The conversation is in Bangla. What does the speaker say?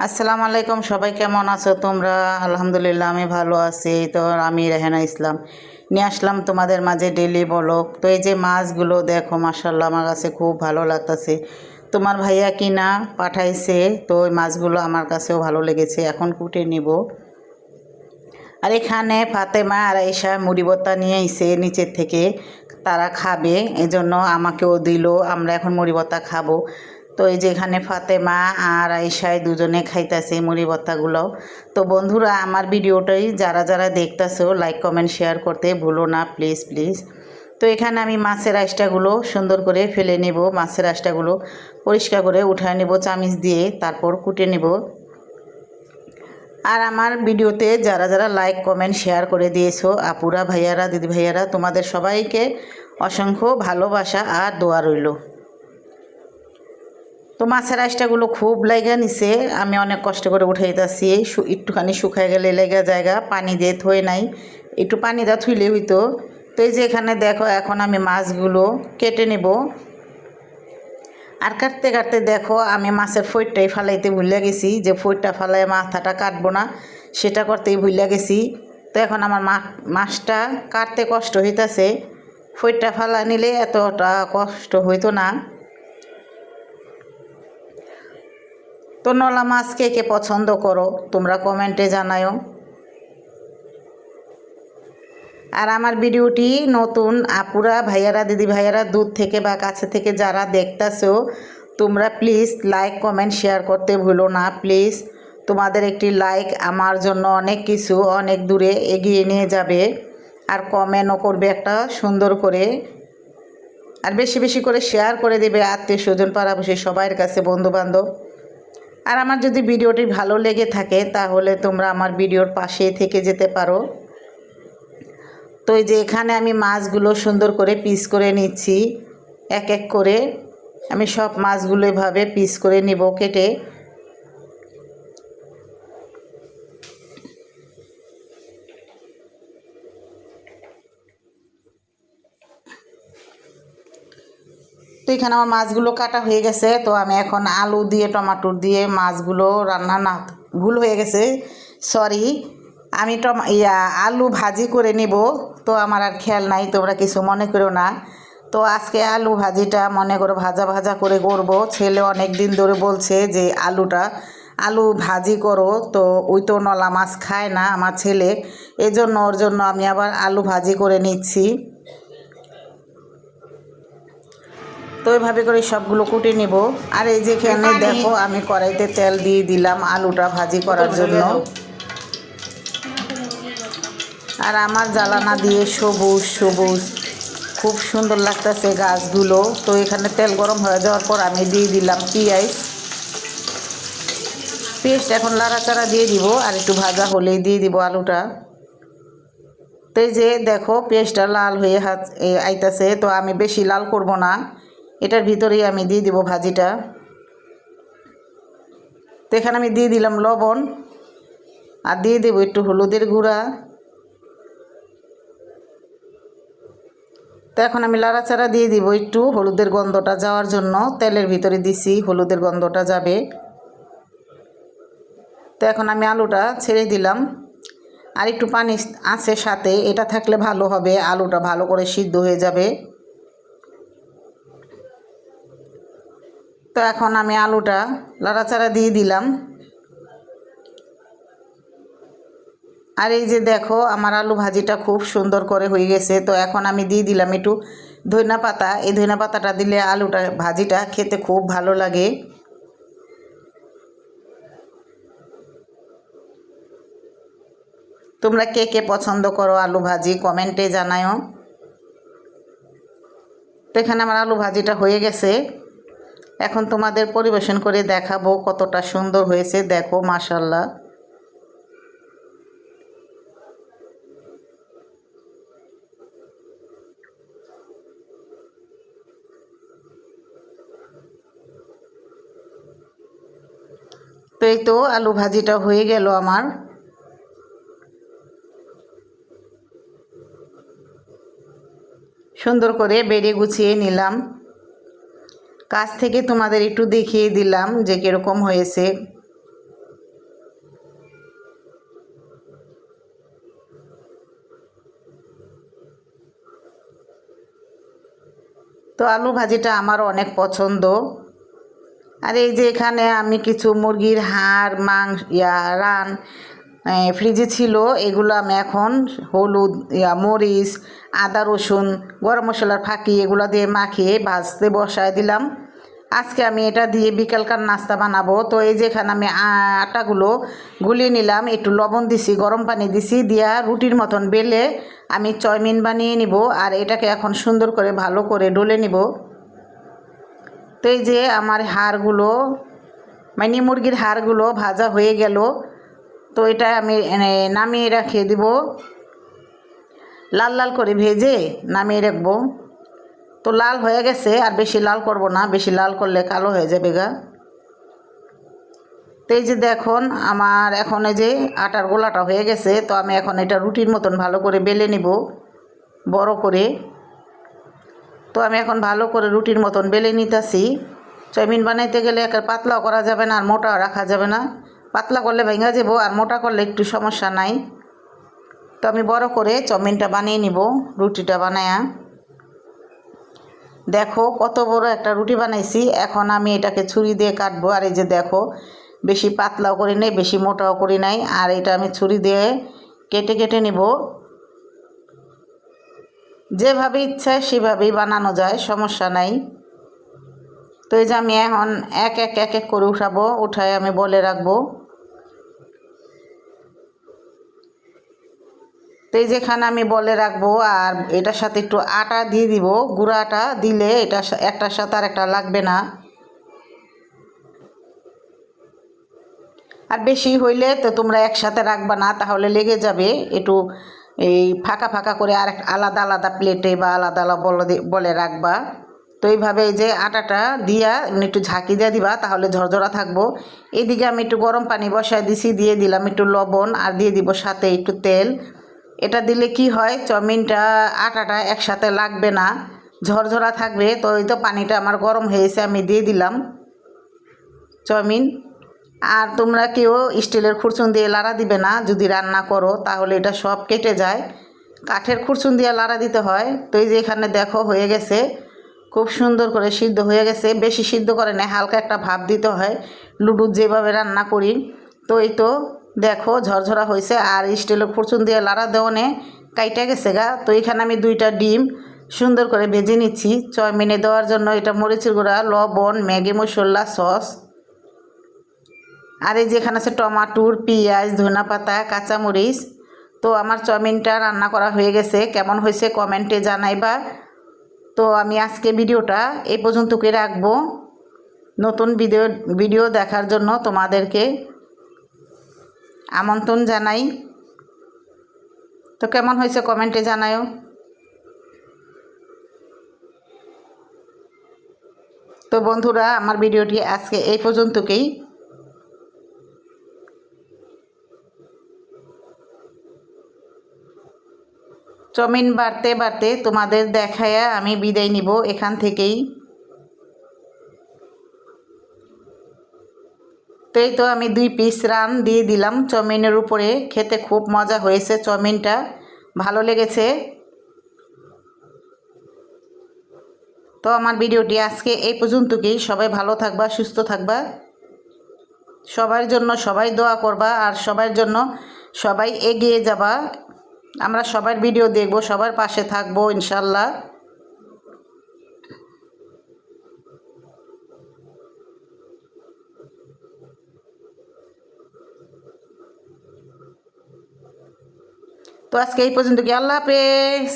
আসসালামু আলাইকুম, সবাই কেমন আছো তোমরা? আলহামদুলিল্লাহ আমি ভালো আছি। তো আমি রেহানা ইসলাম নিয়ে আসলাম তোমাদের মাঝে ডেলি ব্লগ। তো এই যে মাছগুলো দেখো, মাশাআল্লাহ আমার কাছে খুব ভালো লাগতেছে। তোমার ভাইয়া কিনা পাঠাইছে, তো ওই মাছগুলো আমার কাছেও ভালো লেগেছে। এখন কুটে নিব। আর এখানে ফাতেমা আর আয়েশা মুড়ি ভর্তা নিয়ে এসে নিচের থেকে, তারা খাবে এজন্য আমাকেও দিল। আমরা এখন মুড়ি ভর্তা খাবো। তো এই যে এখানে ফাতেমা আর আয়েশায় দুজনে খাইতেছে মুড়ি ভর্তাগুলো। তো বন্ধুরা, আমার ভিডিওটাই যারা যারা দেখতেছো লাইক কমেন্ট শেয়ার করতে ভুলো না, প্লিজ প্লিজ। তো এখানে আমি মাছের আঁশটাগুলো সুন্দর করে ফেলে নেব। মাছের আঁশটাগুলো পরিষ্কার করে উঠায় নেব চামিচ দিয়ে, তারপর কুটে নেব। আর আমার ভিডিওতে যারা যারা লাইক কমেন্ট শেয়ার করে দিয়েছো আপুরা, ভাইয়ারা, দিদি ভাইয়ারা, তোমাদের সবাইকে অসংখ্য ভালোবাসা আর দোয়া রইল। তো মাছের আঁশটাগুলো খুব লাইগা নিছে, আমি অনেক কষ্ট করে উঠাইতেছি। একটুখানি শুকায় গেলে লেগা জায়গা, পানি দিয়ে থই নাই, একটু পানি দিয়ে থুইলে হইতো। তো এই যে এখানে দেখো, এখন আমি মাছগুলো কেটে নেব। আর কাটতে কাটতে দেখো, আমি মাছের ফইটটাই ফালাইতে ভুলে গেছি, যে ফইটটা ফালাই মাথাটা কাটবো না সেটা করতেই ভুলে গেছি। তো এখন আমার মাছটা কাটতে কষ্ট হইতাছে, ফইটটা ফালা নিলে এতটা কষ্ট হইতো না। তো নলা মাছ কে কে পছন্দ করো তোমরা কমেন্টে জানাও। আর আমার ভিডিওটি নতুন আপুরা, ভাইয়ারা, দিদি ভাইয়ারা, দূর থেকে বা কাছে থেকে যারা দেখতেছো, তোমরা প্লিজ লাইক কমেন্ট শেয়ার করতে ভুলো না প্লিজ। তোমাদের একটি লাইক আমার জন্য অনেক কিছু, অনেক দূরে এগিয়ে নিয়ে যাবে। আর কমেন্টও করবে একটা সুন্দর করে, আর বেশি বেশি করে শেয়ার করে দেবে আত্মীয় স্বজন, পাড়াপড়শি সবার কাছে, বন্ধুবান্ধব। আর আমার যদি ভিডিওটি ভালো লেগে থাকে তাহলে তোমরা আমার ভিডিওর পাশে থেকে যেতে পারো। তো এই যে এখানে আমি মাছগুলো সুন্দর করে পিস করে নিচ্ছি, এক এক করে আমি সব মাছগুলো এভাবে পিস করে নিব কেটে। তো এখানে আমার মাছগুলো কাটা হয়ে গেছে। তো আমি এখন আলু দিয়ে টমাটো দিয়ে মাছগুলো রান্না, না ভুল হয়ে গেছে, সরি, আমি আলু ভাজি করে নিব। তো আমার আর খেয়াল নাই, তোমরা কিছু মনে করো না। তো আজকে আলু ভাজিটা মনে করো ভাজা ভাজা করে করব। ছেলে অনেক দিন ধরে বলছে যে আলু ভাজি করো, তো ওই তো নলা মাছ খায় না আমার ছেলে, এজন্য ওর জন্য আমি আবার আলু ভাজি করে নিচ্ছি। তো এইভাবে করে সবগুলো কুটে নিব। আর এই যেখানে দেখো, আমি কড়াইতে তেল দিয়ে দিলাম আলুটা ভাজি করার জন্য। আর আমার জ্বালানা দিয়ে সবুজ সবুজ খুব সুন্দর লাগতেছে গাছগুলো। তো এখানে তেল গরম হয়ে যাওয়ার পর আমি দিয়ে দিলাম পেস্ট এখন লাড়াচাড়া দিয়ে দিব, আর একটু ভাজা হলেই দিয়ে দিব আলুটা। তো এই যে দেখো, পেস্টটা লাল হয়ে আইতাছে। তো আমি বেশি লাল করব না, এটার ভিতরেই আমি দিয়ে দিব ভাজিটা। তো এখানে আমি দিয়ে দিলাম লবণ, আর দিয়ে দেবো একটু হলুদের গুঁড়া। তো এখন আমি লাড়াচাড়া দিয়ে দিব একটু হলুদের গন্ধটা যাওয়ার জন্য, তেলের ভিতরে দিছি হলুদের গন্ধটা যাবে। তো এখন আমি আলুটা ছেড়ে দিলাম, আর একটু পানি আছে সাথে, এটা থাকলে ভালো হবে, আলুটা ভালো করে সিদ্ধ হয়ে যাবে। তো এখন আমি আলুটা লাড়াচাড়া দিয়ে দিলাম। আর এই যে দেখো, আমার আলু ভাজিটা খুব সুন্দর করে হয়ে গেছে। তো এখন আমি দিয়ে দিলাম একটু ধনিয়া পাতা। এই ধনিয়া পাতাটা দিলে আলুটা ভাজিটা খেতে খুব ভালো লাগে। তোমরা কে কে পছন্দ করো আলু ভাজি কমেন্টে জানাও। তো এখানে আমার আলু ভাজিটা হয়ে গেছে, এখন তোমাদের পরিবেশন করে দেখাবো কতটা সুন্দর হয়েছে। দেখো মাশাআল্লাহ। তো এই তো আলু ভাজিটা হয়ে গেল আমার। সুন্দর করে বেড়ে গুছিয়ে নিলাম, কাছ থেকে তোমাদের একটু দেখিয়ে দিলাম যে কীরকম হয়েছে। তো আলু ভাজিটা আমার অনেক পছন্দ। আর এই যে এখানে আমি কিছু মুরগির হাড় রান ফ্রিজে ছিল, এগুলো আমি এখন হলুদ মরিচ আদা রসুন গরম মশলার ফাঁকি এগুলো দিয়ে মাখিয়ে ভাজতে বসায় দিলাম। আজকে আমি এটা দিয়ে বিকালকার নাস্তা বানাবো। তো এই যেখানে আমি আটাগুলো গুলিয়ে নিলাম, একটু লবণ দিছি, গরম পানি দিছি, দিয়া রুটির মতন বেলে আমি চয়মিন বানিয়ে নিব। আর এটাকে এখন সুন্দর করে ভালো করে ডলে নিব। তো এই যে আমার হাড়গুলো মানে মুরগির হাড়গুলো ভাজা হয়ে গেল। তো এটা আমি নামিয়ে রেখে দিব, লাল লাল করে ভেজে নামিয়ে রাখবো। তো লাল হয়ে গেছে, আর বেশি লাল করব না, বেশি লাল করলে কালো হয়ে যাবে গা। তো এই যে দেখুন আমার এখন এই যে আটার গোলাটা হয়ে গেছে। তো আমি এখন এটা রুটির মতন ভালো করে বেলে নিব বড় করে। তো আমি এখন ভালো করে রুটির মতন বেলে নিতেছি। চাউমিন বানাইতে গেলে একটা পাতলাও করা যাবে না, আর মোটাও রাখা যাবে না। পাতলা করলে ভেঙে যাব, আর মোটা করলে একটু সমস্যা নাই। তো আমি বড় করে চাউমিনটা বানিয়ে নিব, রুটিটা বানায়া। দেখো কত বড় একটা রুটি বানাইছি। এখন আমি এটাকে ছুরি দিয়ে কাটবো। আর এই যে দেখো বেশি পাতলাও করি নাই, বেশি মোটাও করি নাই। আর এটা আমি ছুরি দিয়ে কেটে কেটে নিব। যেভাবে ইচ্ছা সেভাবেই বানানো যায়, সমস্যা নাই। তো এই যে আমি এখন এক এক এক এক করে উঠাবো, উঠায় আমি বলে রাখবো। তো এই যেখানে আমি বলে রাখবো, আর এটার সাথে একটু আটা দিয়ে দিব। গুঁড়া আটা দিলে এটা একটার সাথে আর একটা লাগবে না। আর বেশি হইলে তো তোমরা একসাথে রাখবা না, তাহলে লেগে যাবে। একটু এই ফাঁকা ফাঁকা করে আর আলাদা আলাদা প্লেটে বা আলাদা আলাদা বলে রাখবা। তো এইভাবে এই যে আটাটা দিয়া একটু ঝাঁকি দিয়ে দিবা, তাহলে ঝরঝরা থাকবো। এদিকে আমি একটু গরম পানি বসায় দিছি, দিয়ে দিলাম একটু লবণ, আর দিয়ে দিব সাথে একটু তেল। এটা দিলে কি হয়, চাউমিনটা আটাটা একসাথে লাগবে না, ঝরঝরা থাকবে। তো এই তো পানিটা আমার গরম হয়েছে, আমি দিয়ে দিলাম চাউমিন। আর তোমরা কেউ স্টিলের খুরচুন দিয়ে লাড়া দিবে না যদি রান্না করো, তাহলে এটা সব কেটে যায়। কাঠের খুরচুন দিয়ে লাড়া দিতে হয়। তো এই যে এখানে দেখো হয়ে গেছে, খুব সুন্দর করে সিদ্ধ হয়ে গেছে। বেশি সিদ্ধ করে না, হালকা একটা ভাপ দিতে হয়, লুডুর যেভাবে রান্না করি। তো এই তো দেখো ঝরঝরা হয়েছে। আর স্টিলের খুরচুন দিয়ে লাড়া দেওয়ানে কাইটা গেছে গা। তো এখানে আমি 2টা ডিম সুন্দর করে ভেজে নিচ্ছি চাউমিনে দেওয়ার জন্য। এটা মরিচের গুঁড়া, লবণ, ম্যাগি মশলা, সস। আর এই যেখানে আছে টমাটোর, পেঁয়াজ, ধনেপাতা, কাঁচামরিচ। তো আমার চাউমিনটা রান্না করা হয়ে গেছে। কেমন হয়েছে কমেন্টে জানাইবা। তো আমি আজকে ভিডিওটা এই পর্যন্তই রাখবো। নতুন ভিডিও দেখার জন্য তোমাদেরকে আমন্ত্রণ জানাই। তো কেমন হয়েছে কমেন্টে জানাও। তো বন্ধুরা আমার ভিডিওটি আজকে এই পর্যন্তই। চাউমিন বাড়তে বাড়তে তোমাদের দেখায়া আমি বিদায় নিব এখান থেকেই। তো এই তো আমি 2 পিস রান দিয়ে দিলাম চাউমিনের উপরে। খেতে খুব মজা হয়েছে, চাউমিনটা ভালো লেগেছে। তো আমার ভিডিওটি আজকে এই পর্যন্তই। সবাই ভালো থাকবা, সুস্থ থাকবা, সবার জন্য সবাই দোয়া করবা, আর সবার জন্য সবাই এগিয়ে যাবা। আমরা সবার ভিডিও দেখব, সবার পাশে থাকবো ইনশাল্লাহ। তো আজকে এই পর্যন্ত কি, আল্লাহ হাফেজ।